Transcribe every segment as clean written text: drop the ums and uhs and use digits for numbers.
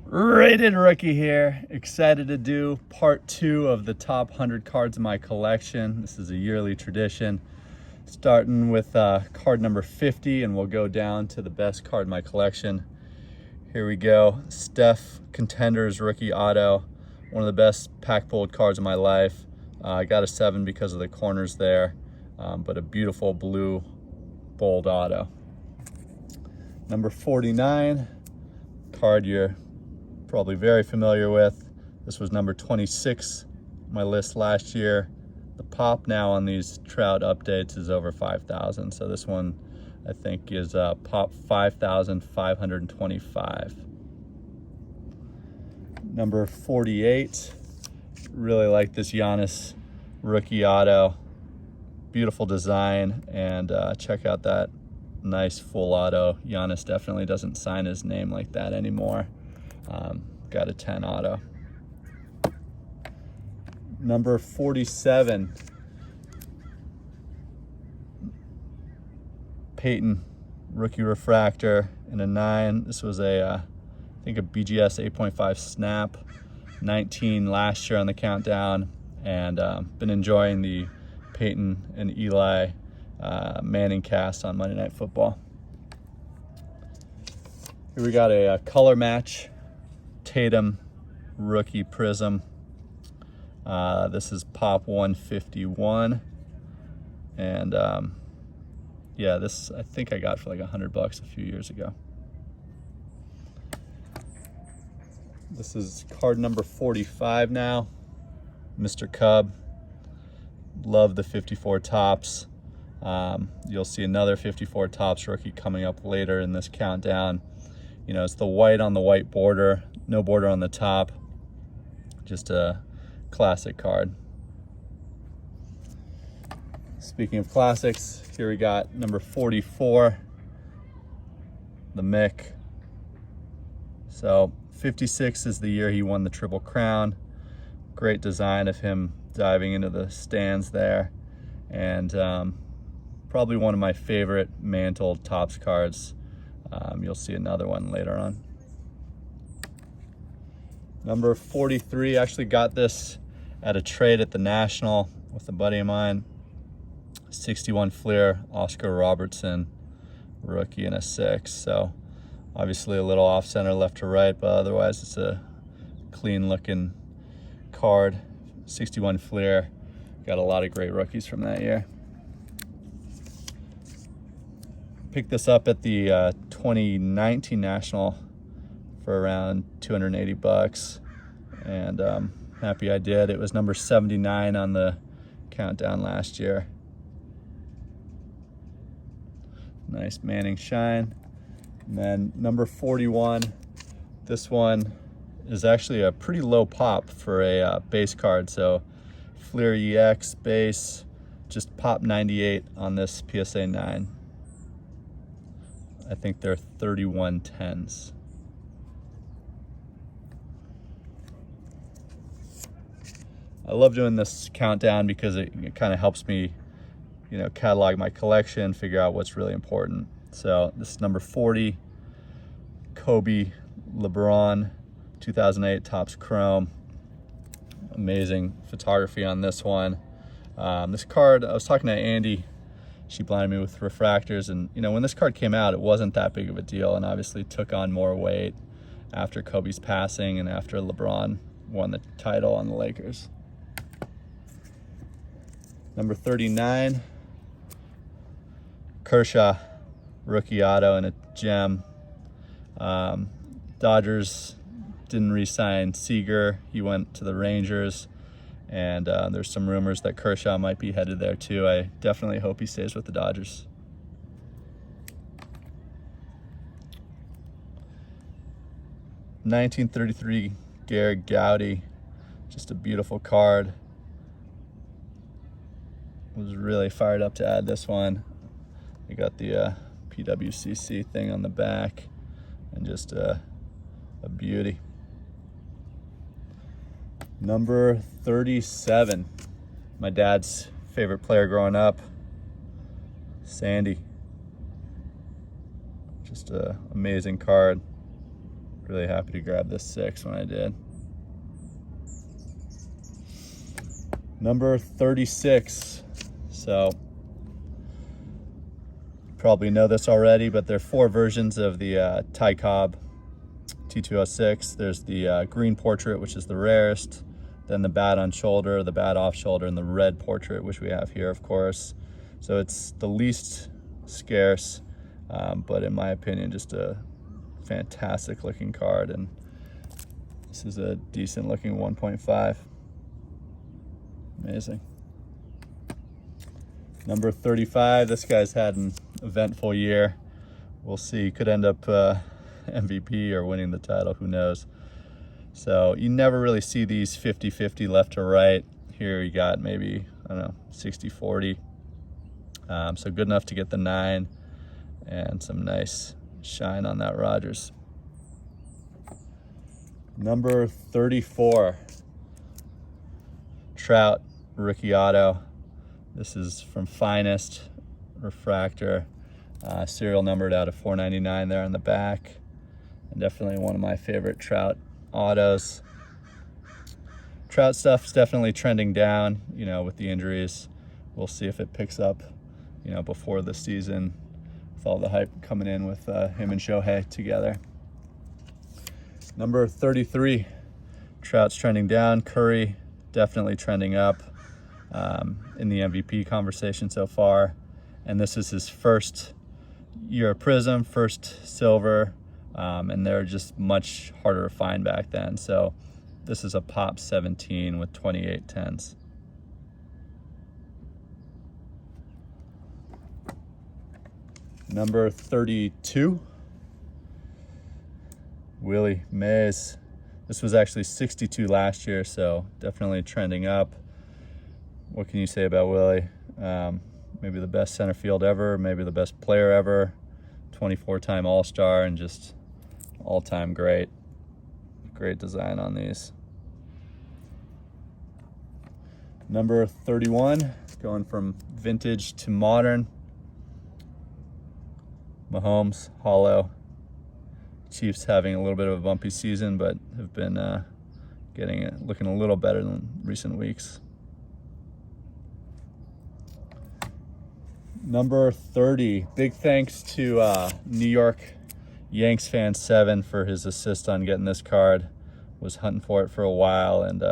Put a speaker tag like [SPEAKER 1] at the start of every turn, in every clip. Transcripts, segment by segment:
[SPEAKER 1] Rated Rookie here. Excited to do part 2 of the top 100 cards in my collection. This is a yearly tradition. Starting with card number 50, and we'll go down to the best card in my collection. Here we go. Steph Contenders Rookie Auto. One of the best pack pulled cards of my life. I got a 7 because of the corners there, but a beautiful blue bold auto. Number 49, card you're probably very familiar with. This was number 26 on my list last year. The pop now on these Trout updates is over 5,000. So this one I think is pop 5,525. Number 48, really like this Giannis Rookie Auto. Beautiful design, and check out that nice full auto. Giannis definitely doesn't sign his name like that anymore. Got a 10 auto. Number 47, Peyton Rookie Refractor in a 9. This was I think a BGS 8.5 snap. 19 last year on the countdown, and been enjoying the Peyton and Eli Manning cast on Monday Night Football. Here we got a color match Tatum Rookie Prism. This is pop 151, and yeah, this I think I got for like $100 a few years ago. This is card number 45 now, Mr. Cobb. Love the 54 tops. You'll see another 54 tops rookie coming up later in this countdown. You know, it's the white on the white border, no border on the top. Just a classic card. Speaking of classics, here we got number 44, the Mick. So 56 is the year he won the Triple Crown. Great design of him diving into the stands there, and probably one of my favorite mantled tops cards. You'll see another one later on. Number 43, actually got this at a trade at the National with a buddy of mine. 61 Fleer Oscar Robertson rookie in a 6. So obviously a little off center left to right, but otherwise it's a clean looking card. 61 Fleer. Got a lot of great rookies from that year. Picked this up at the 2019 National for around $280, and happy I did. It was number 79 on the countdown last year. Nice Manning shine. And then number 41, this one is actually a pretty low pop for a base card. So Fleer EX base, just pop 98 on this PSA 9. I think they're 3110s. I love doing this countdown because it kind of helps me, you know, catalog my collection, figure out what's really important. So this is number 40, Kobe LeBron 2008 Topps Chrome. Amazing photography on this one. This card, I was talking to Andy, she blinded me with refractors, and you know, when this card came out, it wasn't that big of a deal, and obviously took on more weight after Kobe's passing and after LeBron won the title on the Lakers. Number 39, Kershaw Rookie Auto in a gem. Dodgers didn't re-sign Seager. He went to the Rangers, and there's some rumors that Kershaw might be headed there too. I definitely hope he stays with the Dodgers. '33 Gowdy, just a beautiful card. Was really fired up to add this one. You got the PWCC thing on the back, and just a beauty. Number 37, my dad's favorite player growing up, Sandy. Just an amazing card. Really happy to grab this 6 when I did. Number 36. So you probably know this already, but there are 4 versions of the Cobb T206. There's the green portrait, which is the rarest, then the bat on shoulder, the bat off shoulder, and the red portrait, which we have here, of course. So it's the least scarce, but in my opinion, just a fantastic looking card. And this is a decent looking 1.5. Amazing. Number 35, this guy's had an eventful year. We'll see, could end up MVP or winning the title, who knows. So you never really see these 50-50 left to right. Here you got maybe, I don't know, 60-40. So good enough to get the 9 and some nice shine on that Rogers. Number 34, Trout Ricciardo. This is from Finest Refractor, serial numbered out of 499 there on the back, and definitely one of my favorite Trout autos. Trout stuff's definitely trending down, you know, with the injuries. We'll see if it picks up, you know, before the season, with all the hype coming in with him and Shohei together. Number 33, Trout's trending down. Curry definitely trending up in the MVP conversation so far. And this is his first year of Prism, first silver, and they're just much harder to find back then. So this is a pop 17 with 28 tens. Number 32, Willie Mays. This was actually 62 last year, so definitely trending up. What can you say about Willie? Maybe the best center field ever, maybe the best player ever, 24-time All-Star, and just all-time great. Great design on these. Number 31, going from vintage to modern. Mahomes, hollow. Chiefs having a little bit of a bumpy season, but have been looking a little better than recent weeks. Number 30, big thanks to New York Yanks fan 7 for his assist on getting this card. Was hunting for it for a while, and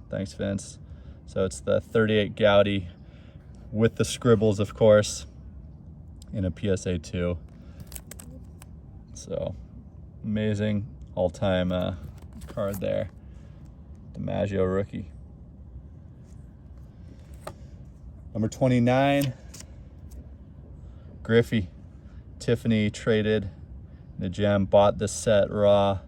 [SPEAKER 1] thanks, Vince. So it's the 38 Gowdy with the scribbles, of course, in a PSA 2. So amazing all-time card there. DiMaggio rookie. Number 29, Griffey. Tiffany traded the gem, bought this set raw.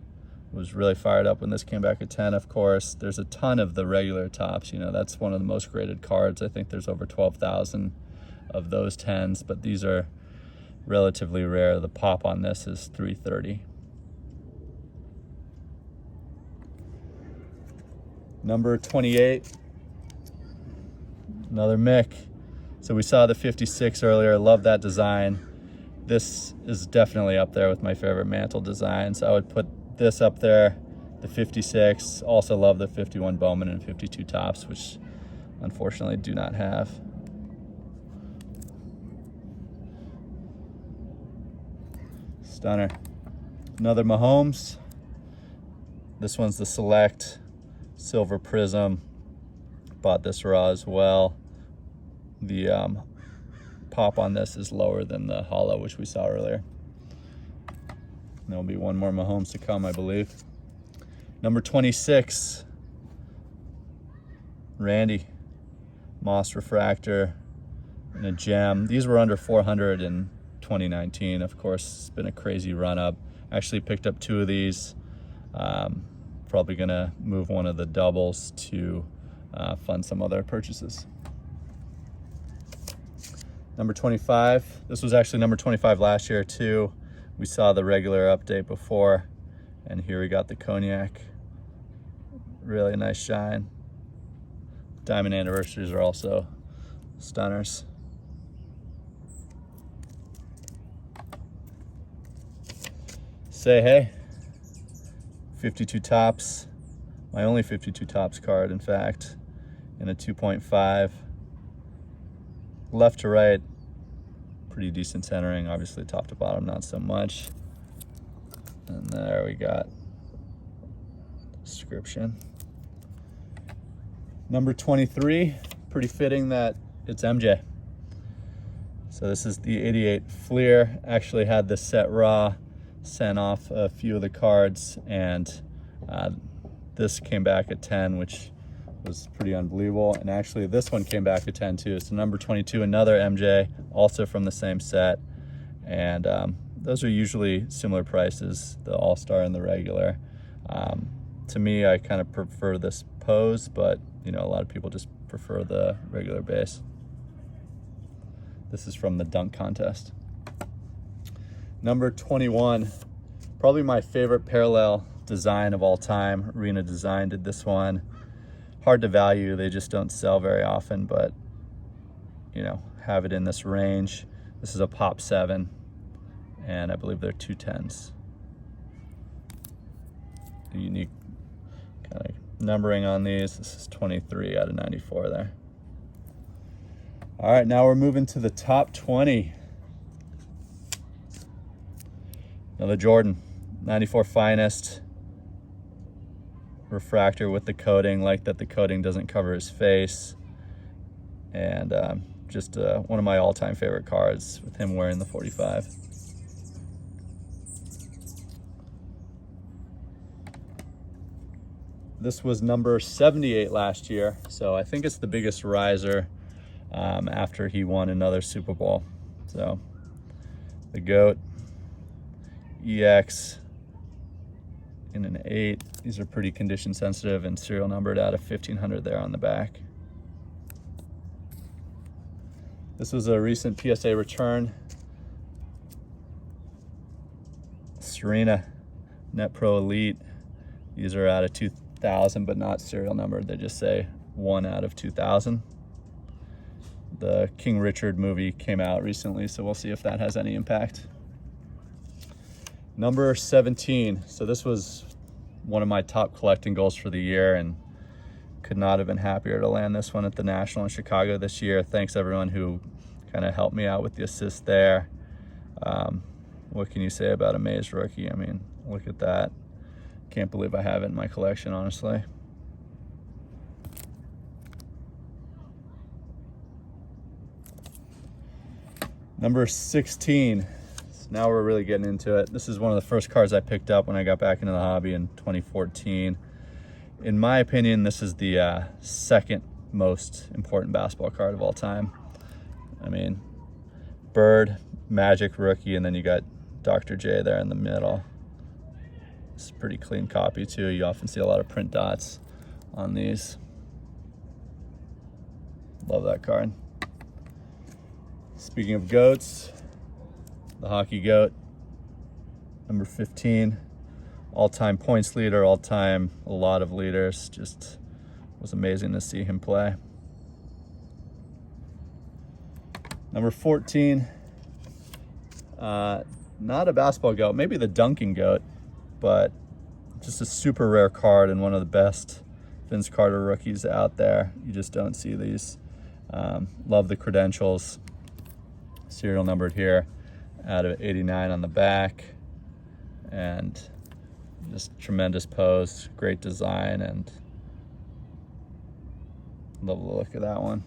[SPEAKER 1] Was really fired up when this came back at 10, of course. There's a ton of the regular tops. You know, that's one of the most graded cards. I think there's over 12,000 of those 10s, but these are relatively rare. The pop on this is 330. Number 28, another Mick. So we saw the 56 earlier. Love that design. This is definitely up there with my favorite mantle designs. I would put this up there, the 56. Also love the 51 Bowman and 52 tops, which unfortunately do not have. Stunner. Another Mahomes. This one's the Select Silver Prism. Bought this raw as well. The pop on this is lower than the hollow, which we saw earlier. There'll be one more Mahomes to come, I believe. Number 26, Randy. Moss Refractor and a gem. These were under 400 in 2019. Of course, it's been a crazy run up. Actually picked up 2 of these. Probably gonna move one of the doubles to fund some other purchases. Number 25. This was actually number 25 last year too. We saw the regular update before, and here we got the cognac. Really nice shine. Diamond anniversaries are also stunners. Say hey. 52 tops, my only 52 tops card, in fact, in a 2.5. Left to right, pretty decent centering. Obviously top to bottom, not so much. And there we got description. Number 23, pretty fitting that it's MJ. So this is the 88 Fleer. Actually had this set raw, sent off a few of the cards, and this came back at 10, which was pretty unbelievable. And actually this one came back at 10 too. So number 22, another MJ, also from the same set. And those are usually similar prices, the All-Star and the regular. To me, I kind of prefer this pose, but you know, a lot of people just prefer the regular base. This is from the dunk contest. Number 21, probably my favorite parallel design of all time. Arena Design did this one. Hard to value, they just don't sell very often, but you know, have it in this range. This is a Pop 7, and I believe they're 210s. A unique kind of numbering on these. This is 23 out of 94 there. All right, now we're moving to the top 20. Another Jordan, 94 Finest. Refractor with the coating, like that the coating doesn't cover his face. And just one of my all-time favorite cards with him wearing the 45. This was number 78 last year, so I think it's the biggest riser after he won another Super Bowl. So the GOAT, EX in an 8. These are pretty condition sensitive and serial numbered out of 1500 there on the back. This was a recent PSA return. Serena Net Pro Elite. These are out of 2000, but not serial numbered. They just say 1 out of 2000. The King Richard movie came out recently, so we'll see if that has any impact. Number 17. So this was one of my top collecting goals for the year, and could not have been happier to land this one at the National in Chicago this year. Thanks everyone who kind of helped me out with the assist there. What can you say about a Mays rookie? I mean, look at that. Can't believe I have it in my collection, honestly. Number 16. So now we're really getting into it. This is one of the first cards I picked up when I got back into the hobby in 2014. In my opinion, this is the second most important basketball card of all time. I mean, Bird, Magic rookie, and then you got Dr. J there in the middle. It's a pretty clean copy too. You often see a lot of print dots on these. Love that card. Speaking of GOATs, the hockey GOAT, number 15, all-time points leader, all-time a lot of leaders. Just was amazing to see him play. Number 14, not a basketball GOAT, maybe the dunking GOAT, but just a super rare card and one of the best Vince Carter rookies out there. You just don't see these. Love the credentials. Serial numbered here out of 89 on the back, and just tremendous pose, great design, and love the look of that one.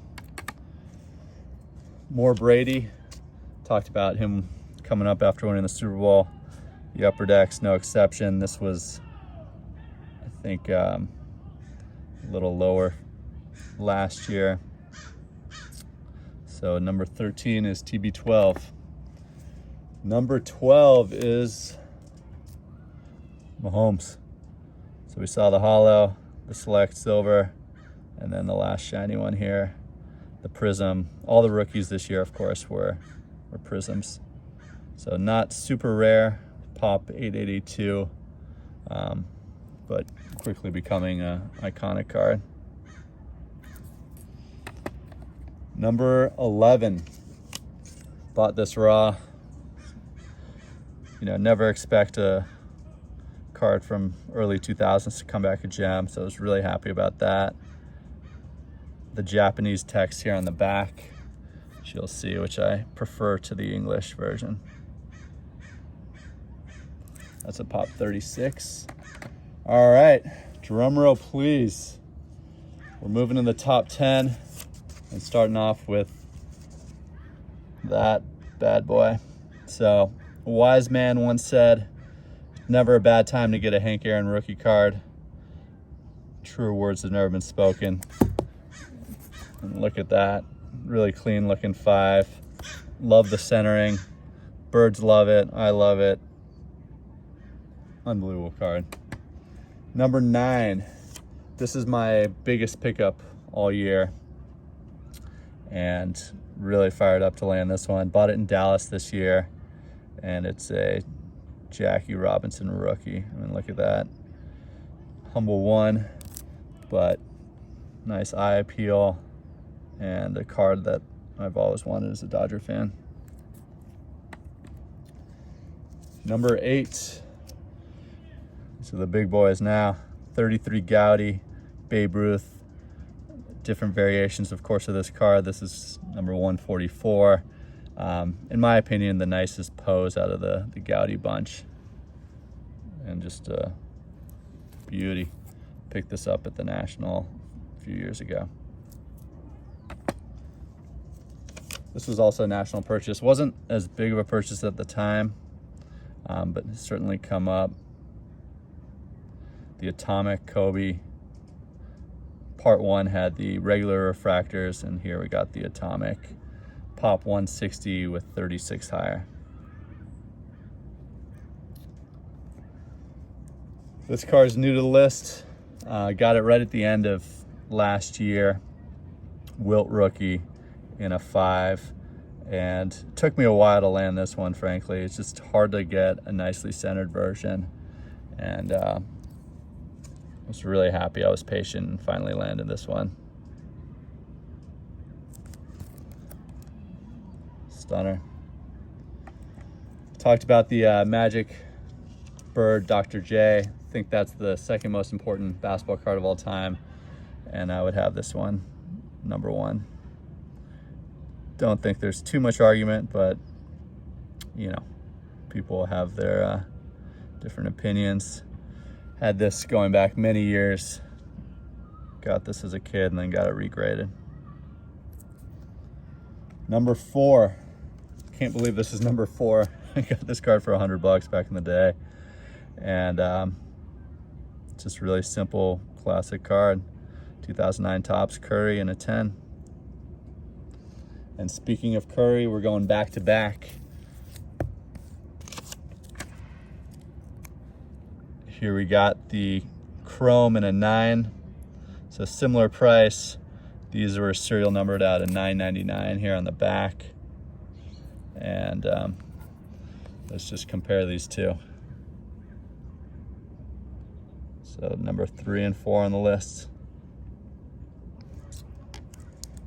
[SPEAKER 1] More Brady. Talked about him coming up after winning the Super Bowl. The upper decks, no exception. This was, I think, a little lower last year. So number 13 is TB12. Number 12 is Mahomes. So we saw the hollow, the select silver, and then the last shiny one here, the prism. All the rookies this year, of course, were prisms. So not super rare, Pop 882, but quickly becoming an iconic card. Number 11, bought this raw. You know, never expect a card from early 2000s to come back a gem, so I was really happy about that. The Japanese text here on the back, which you'll see, which I prefer to the English version. That's a Pop 36. All right, drum roll please. We're moving in the top 10 and starting off with that bad boy. So a wise man once said, never a bad time to get a Hank Aaron rookie card. Truer words have never been spoken. And look at that, really clean looking 5. Love the centering. Birds love it, I love it. Unbelievable card. Number 9. This is my biggest pickup all year, and really fired up to land this one. Bought it in Dallas this year, and it's a Jackie Robinson rookie. I mean, look at that. Humble 1, but nice eye appeal, and a card that I've always wanted as a Dodger fan. Number 8. So the big boys now. 33 Gowdy, Babe Ruth. Different variations, of course, of this card. This is number 144. In my opinion, the nicest pose out of the Gowdy bunch. And just a beauty. Picked this up at the National a few years ago. This was also a national purchase. Wasn't as big of a purchase at the time, but it's certainly come up. The Atomic Kobe. Part 1 had the regular refractors, and here we got the Atomic Pop 160 with 36 higher. This car is new to the list. Got it right at the end of last year. Wilt rookie in a 5, and it took me a while to land this one, frankly. It's just hard to get a nicely centered version, and I was really happy I was patient and finally landed this one. Stunner. Talked about the Magic Bird Dr. J. I think that's the second most important basketball card of all time, and I would have this one number 1. Don't think there's too much argument, but you know, people have their different opinions. Had this going back many years. Got this as a kid and then got it regraded. Number 4. Can't believe this is number 4. I got this card for $100 back in the day. And just really simple, classic card. 2009 Topps Curry in a 10. And speaking of Curry, we're going back to back. Here we got the Chrome in a 9. So similar price. These were serial numbered out of $9.99 here on the back. And let's just compare these two. So number 3 and 4 on the list.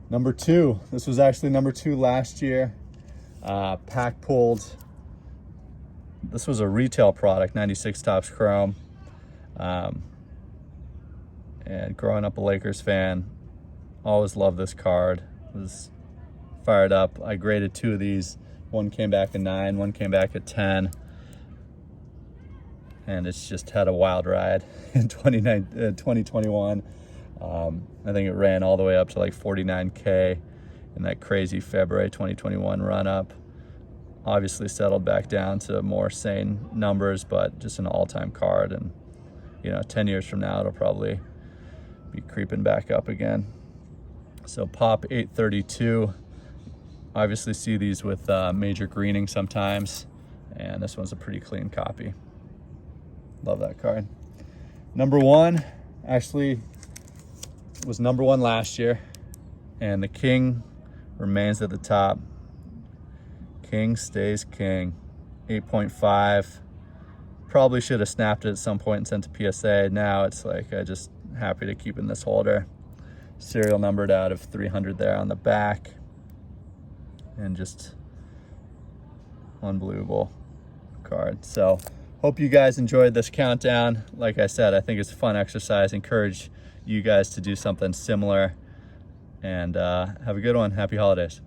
[SPEAKER 1] Number 2, this was actually number 2 last year. Pack pulled. This was a retail product, 96 Topps Chrome. And growing up a Lakers fan, always loved this card. Was fired up. I graded 2 of these. One came back at 9, one came back at 10. And it's just had a wild ride in 2021. I think it ran all the way up to like 49K in that crazy February 2021 run up. Obviously settled back down to more sane numbers, but just an all-time card. And you know, 10 years from now, it'll probably be creeping back up again. So Pop 832. Obviously see these with major greening sometimes, and this one's a pretty clean copy. Love that card. Number 1, actually was number 1 last year, and the King remains at the top. King stays king. 8.5. Probably should have snapped it at some point and sent to PSA. Now it's like I just happy to keep in this holder. Serial numbered out of 300 there on the back, and just unbelievable card. So Hope you guys enjoyed this countdown. Like I said, I think it's a fun exercise. Encourage you guys to do something similar. And have a good one. Happy holidays.